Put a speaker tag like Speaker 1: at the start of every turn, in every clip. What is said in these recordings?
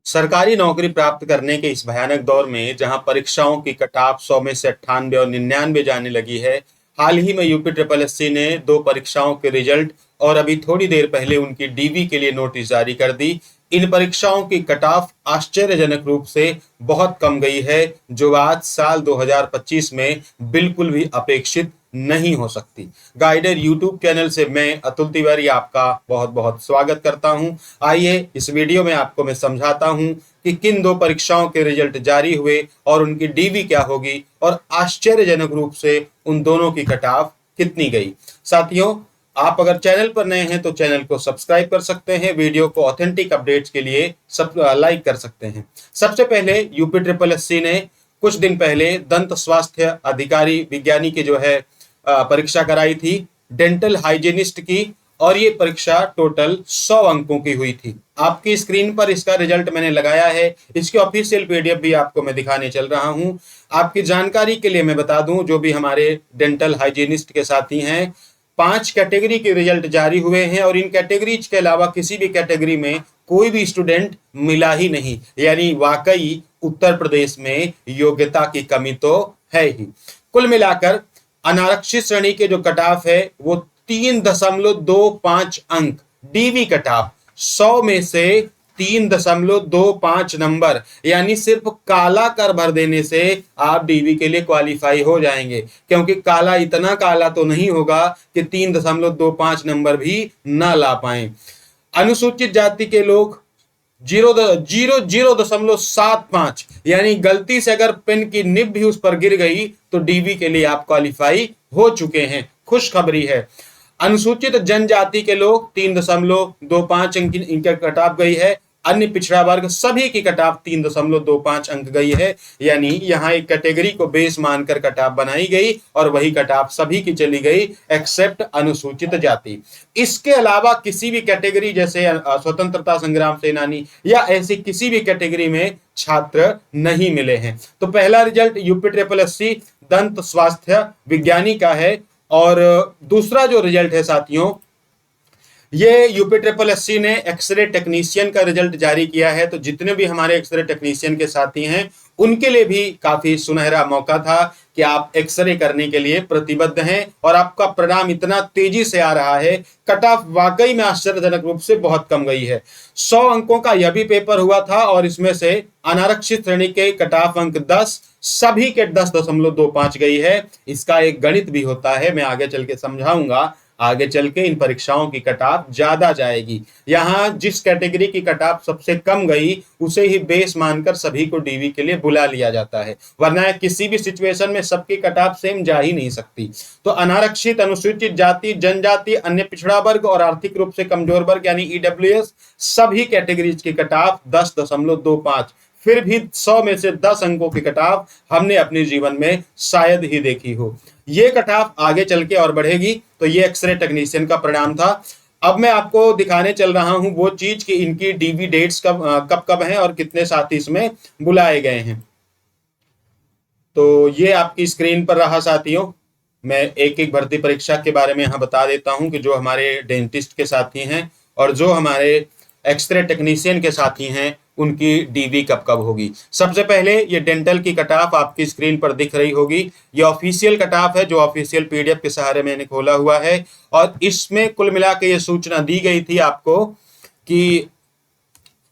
Speaker 1: सरकारी नौकरी प्राप्त करने के इस भयानक दौर में जहां परीक्षाओं की कटाव 100 में से 98 और 99 जाने लगी है, हाल ही में यूपी ट्रिपल एससी ने 2 परीक्षाओं के रिजल्ट और अभी थोड़ी देर पहले उनकी डीवी के लिए नोटिस जारी कर दी। इन परीक्षाओं की कटाव आश्चर्यजनक रूप से बहुत कम गई है, जो आज साल 2025 में बिल्कुल भी अपेक्षित नहीं हो सकती। गाइडर यूट्यूब चैनल से मैं अतुल तिवारी आपका बहुत बहुत स्वागत करता हूं। आइए इस वीडियो में आपको मैं समझाता हूं कि किन 2 परीक्षाओं के रिजल्ट जारी हुए और उनकी डीवी क्या होगी और आश्चर्यजनक रूप से उन दोनों की कटाव कितनी गई। साथियों, आप अगर चैनल पर नए हैं तो चैनल को सब्सक्राइब कर सकते हैं, वीडियो को ऑथेंटिक अपडेट्स के लिए सब लाइक कर सकते हैं। सबसे पहले यूपी ट्रिपल एससी ने कुछ दिन पहले दंत स्वास्थ्य अधिकारी विज्ञानी की जो है परीक्षा कराई थी, डेंटल हाइजीनिस्ट की, और ये परीक्षा टोटल 100 अंकों की हुई थी। आपकी स्क्रीन पर इसका रिजल्ट मैंने लगाया है, इसकी ऑफिशियल पीडीएफ भी आपको मैं दिखाने चल रहा हूं। आपकी जानकारी के लिए मैं बता दूं, जो भी हमारे डेंटल हाइजीनिस्ट के साथी हैं, 5 कैटेगरी के रिजल्ट जारी हुए हैं और इन कैटेगरीज के अलावा किसी भी कैटेगरी में कोई भी स्टूडेंट मिला ही नहीं। यानी वाकई उत्तर प्रदेश में योग्यता की कमी तो है ही। कुल मिलाकर अनारक्षित श्रेणी के जो कटाफ है वो 3.25 अंक डीवी कटाफ, 100 में से 3.25 नंबर, यानी सिर्फ काला कर भर देने से आप डीवी के लिए क्वालिफाई हो जाएंगे, क्योंकि काला इतना काला तो नहीं होगा कि 3.25 नंबर भी ना ला पाए। अनुसूचित जाति के लोग 0.75, यानी गलती से अगर पेन की निब भी उस पर गिर गई तो डीवी के लिए आप क्वालिफाई हो चुके हैं। खुशखबरी है। अनुसूचित जनजाति के लोग 3.25 अंक इनका कटाव गई है। अन्य पिछड़ा वर्ग सभी की कटाव 3.25 अंक गई है, यानी यहाँ एक कैटेगरी को बेस मानकर कटाव बनाई गई और वही कटाव सभी की चली गई एक्सेप्ट अनुसूचित जाति। इसके अलावा किसी भी कैटेगरी, जैसे स्वतंत्रता संग्राम सेनानी या ऐसी किसी भी कैटेगरी में छात्र नहीं मिले हैं। तो पहला रिजल्ट यूपी ट्रिपल एससी दंत स्वास्थ्य विज्ञानी का है, और दूसरा जो रिजल्ट है साथियों, ये यूपी ट्रिपल एससी ने एक्सरे टेक्नीशियन का रिजल्ट जारी किया है। तो जितने भी हमारे एक्सरे टेक्नीशियन के साथी हैं उनके लिए भी काफी सुनहरा मौका था कि आप एक्सरे करने के लिए प्रतिबद्ध हैं और आपका परिणाम इतना तेजी से आ रहा है। कट ऑफ वाकई में आश्चर्यजनक रूप से बहुत कम गई है। 100 अंकों का यह भी पेपर हुआ था और इसमें से अनारक्षित श्रेणी के कट ऑफ अंक 10, सभी के 10.25 गई है। इसका एक गणित भी होता है, मैं आगे चल के समझाऊंगा। आगे चल के इन परीक्षाओं की कटाव ज्यादा जाएगी। यहां जिस कैटेगरी की कटाव सबसे कम गई उसे ही बेस मानकर सभी को डीवी के लिए बुला लिया जाता है, वरना किसी भी सिचुएशन में सबकी कटाव सेम जा ही नहीं सकती। तो अनारक्षित, अनुसूचित जाति, जनजाति, अन्य पिछड़ा वर्ग और आर्थिक रूप से कमजोर वर्ग यानी ईडब्ल्यूएस, सभी कैटेगरीज की कटाव 10.25। फिर भी 100 में से 10 अंकों की कटाव हमने अपने जीवन में शायद ही देखी हो। ये कटाव आगे चल के और बढ़ेगी। तो ये एक्सरे टेक्नीशियन का परिणाम था। अब मैं आपको दिखाने चल रहा हूं वो चीज कि इनकी डीवी डेट्स कब हैं और कितने साथी इसमें बुलाए गए हैं। तो ये आपकी स्क्रीन पर रहा साथियों। मैं एक एक भर्ती परीक्षा के बारे में यहाँ बता देता हूं कि जो हमारे डेंटिस्ट के साथी हैं और जो हमारे एक्सरे टेक्नीशियन के साथी हैं उनकी डीवी कब होगी। सबसे पहले ये डेंटल की कटाफ आपकी स्क्रीन पर दिख रही होगी। ये ऑफिशियल कटाफ है जो ऑफिशियल पीडीएफ के सहारे मैंने खोला हुआ है, और इसमें कुल मिला के ये सूचना दी गई थी आपको कि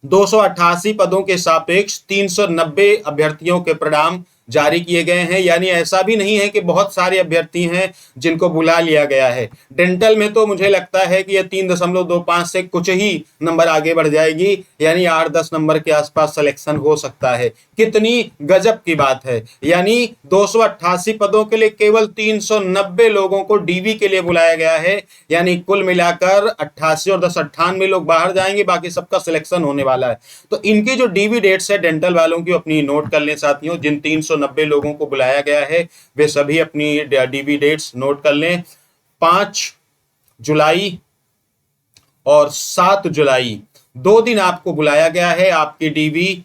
Speaker 1: 288 पदों के सापेक्ष 390 अभ्यर्थियों के परिणाम जारी किए गए हैं। यानी ऐसा भी नहीं है कि बहुत सारे अभ्यर्थी हैं जिनको बुला लिया गया है। डेंटल में तो मुझे लगता है कि यह 3.25 से कुछ ही नंबर आगे बढ़ जाएगी, यानी 8-10 नंबर के आसपास सिलेक्शन हो सकता है। कितनी गजब की बात है। यानी 288 पदों के लिए केवल 390 लोगों को डीवी के लिए बुलाया गया है। यानी कुल मिलाकर 88 और 10 98 लोग बाहर जाएंगे, बाकी सबका सिलेक्शन होने वाला है। तो इनकी जो डीवी डेट्स है डेंटल वालों की अपनी नोट कर लें साथियों। जिन 390 लोगों को बुलाया गया है वे सभी अपनी डीवी डेट्स नोट कर लें। 5 जुलाई और 7 जुलाई 2 दिन आपको बुलाया गया है। आपकी डीवी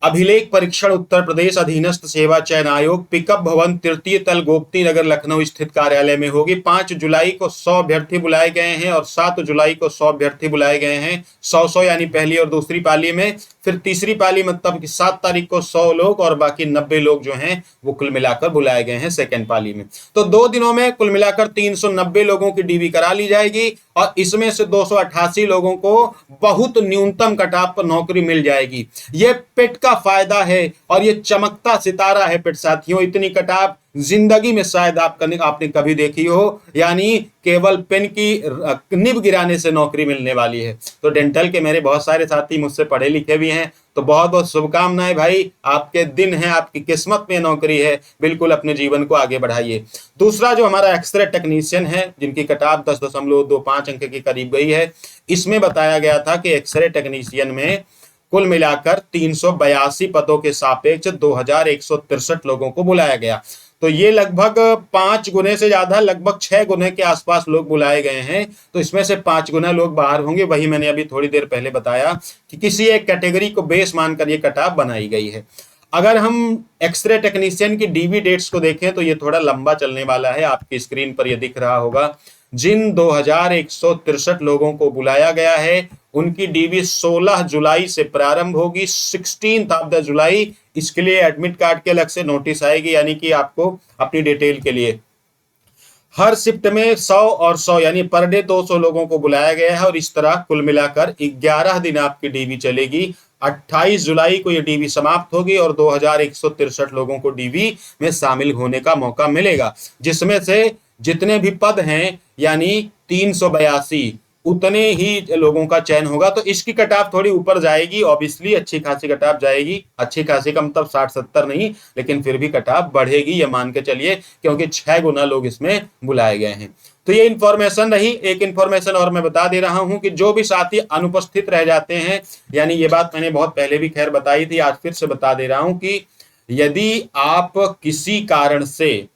Speaker 1: अभिलेख परीक्षण उत्तर प्रदेश अधीनस्थ सेवा चयन आयोग पिकअप भवन तृतीय तल गोमती नगर लखनऊ स्थित कार्यालय में होगी। 5 जुलाई को 100 अभ्यर्थी बुलाए गए हैं और 7 जुलाई को 100 अभ्यर्थी बुलाए गए हैं। 100 यानी पहली और दूसरी पाली में, फिर तीसरी पाली मतलब कि 7 तारीख को 100 लोग और बाकी 90 लोग जो हैं वो कुल मिलाकर बुलाए गए हैं सेकेंड पाली में। तो 2 दिनों में कुल मिलाकर 390 लोगों की डीवी करा ली जाएगी और इसमें से 288 लोगों को बहुत न्यूनतम कटाव पर नौकरी मिल जाएगी। ये पेट का फायदा है और ये चमकता सितारा है पेट साथियों। इतनी कटाव जिंदगी में शायद आपने कभी देखी हो, यानी केवल पेन की निब गिराने से नौकरी मिलने वाली है। तो डेंटल के मेरे बहुत सारे साथी मुझसे पढ़े लिखे भी हैं, तो बहुत बहुत शुभकामनाएं भाई, आपके दिन है, आपकी किस्मत में नौकरी है, बिल्कुल अपने जीवन को आगे बढ़ाइए। दूसरा जो हमारा एक्सरे टेक्नीशियन है जिनकी कटाव 10.25 अंक के करीब गई है, इसमें बताया गया था कि एक्सरे टेक्नीशियन में कुल मिलाकर 382 पदों के सापेक्ष 2163 लोगों को बुलाया गया। तो ये लगभग 5 गुने से ज्यादा, लगभग 6 गुने के आसपास लोग बुलाए गए हैं। तो इसमें से 5 गुना लोग बाहर होंगे। वही मैंने अभी थोड़ी देर पहले बताया कि किसी एक कैटेगरी को बेस मानकर ये कटाव बनाई गई है। अगर हम एक्सरे टेक्नीशियन की डीवी डेट्स को देखें तो ये थोड़ा लंबा चलने वाला है। आपकी स्क्रीन पर ये दिख रहा होगा। जिन 2163 लोगों को बुलाया गया है उनकी डीवी 16 जुलाई से प्रारंभ होगी, 16 जुलाई। इसके लिए एडमिट कार्ड के अलग से नोटिस आएगी, यानी कि आपको अपनी डिटेल के लिए हर शिफ्ट में 100 और 100 यानी पर डे 200 लोगों को बुलाया गया है। और इस तरह कुल मिलाकर 11 दिन आपकी डीवी चलेगी। 28 जुलाई को ये डीवी समाप्त होगी और 2163 लोगों को डीवी में शामिल होने का मौका मिलेगा, जिसमें से जितने भी पद हैं यानी 382 उतने ही लोगों का चयन होगा। तो इसकी कटाव थोड़ी ऊपर जाएगी, ऑब्वियसली अच्छी खासी कटाव जाएगी। अच्छी खासी का मतलब 60-70 नहीं, लेकिन फिर भी कटाव बढ़ेगी, ये मान के चलिए, क्योंकि 6 गुना लोग इसमें बुलाए गए हैं। तो ये इंफॉर्मेशन रही। एक इंफॉर्मेशन और मैं बता दे रहा हूं कि जो भी साथी अनुपस्थित रह जाते हैं, यानी ये बात मैंने बहुत पहले भी खैर बताई थी, आज फिर से बता दे रहा हूं कि यदि आप किसी कारण से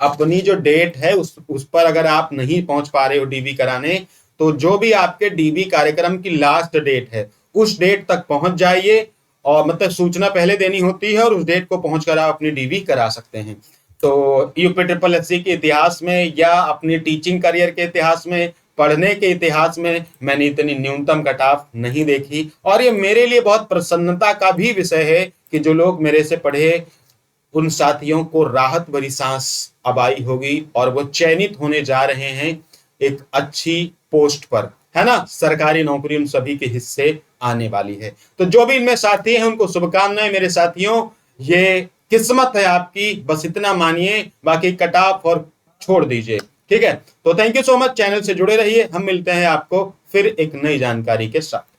Speaker 1: अपनी जो डेट है उस पर अगर आप नहीं पहुंच पा रहे हो डीवी कराने, तो जो भी आपके डीवी कार्यक्रम की लास्ट डेट है उस डेट तक पहुंच जाइए। और मतलब सूचना पहले देनी होती है और उस डेट को पहुंचकर आप अपनी डीवी करा सकते हैं। तो यूपीट्रिपलएससी के इतिहास में या अपने टीचिंग करियर के इतिहास में, पढ़ने के इतिहास में मैंने इतनी न्यूनतम कटाव नहीं देखी। और ये मेरे लिए बहुत प्रसन्नता का भी विषय है कि जो लोग मेरे से पढ़े उन साथियों को राहत भरी सांस अब आई होगी और वो चयनित होने जा रहे हैं एक अच्छी पोस्ट पर, है ना। सरकारी नौकरी उन सभी के हिस्से आने वाली है। तो जो भी इनमें साथी हैं उनको शुभकामनाएं मेरे साथियों। ये किस्मत है आपकी, बस इतना मानिए, बाकी कटाव और छोड़ दीजिए, ठीक है। तो thank you so much, channel से जुड़े रहिए। हम मिलते हैं आपको फिर एक नई जानकारी के साथ।